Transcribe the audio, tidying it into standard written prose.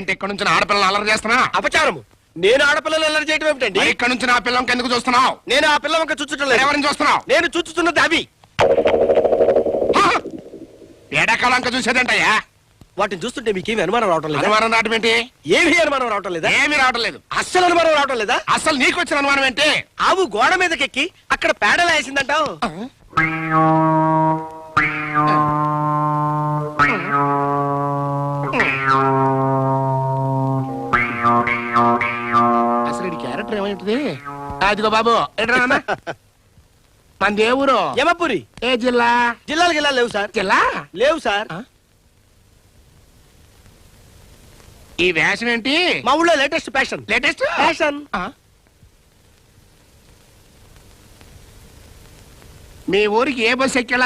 ఏంటి ఇక్కడ నుంచి ఆడపిల్లలు అల్లరి చేస్తున్నా? అపచారము. నేను ఆడపిల్లలు అల్లరి చేయడం ఏమిటండి? ఇక్కడ నుంచి నా పిల్లంకి ఎందుకు చూస్తున్నావు? నేను ఆ పిల్ల వంక చుచ్చటం లేదు. ఎవరిని చూస్తున్నావు? నేను చుచ్చుతున్నది అవి. ఎడకలంక చూసేదంటయ్యా. వాటిని చూస్తుంటే మీకేమి అనుమానం రావటం లేదా? అనుమానం రావటం ఏంటి? ఏమీ అనుమానం రావటం లేదా? ఏమీ రావటం లేదు. అస్సలు అనుమానం రావటం లేదా? అసలు నీకు వచ్చిన అనుమానం ఏంటి? ఆవు గోడ మీదకెక్కి అక్కడ పేడలు వేసిందంటావు. అసలు ఈ క్యారెక్టర్ ఏమైంది? అదిగో బాబు ఎట్రా మన దేవురు యమపురి. ఏ జిల్లా? జిల్లాలు గిల్లా లేవు సార్. జిల్లా లేవు సార్. ఈ వేషం ఏంటి? మా ఊళ్ళో లేటెస్ట్ ఫ్యాషన్. Latest fashion. మీ ఊరికి ఏ బస్సు ఎక్కేలా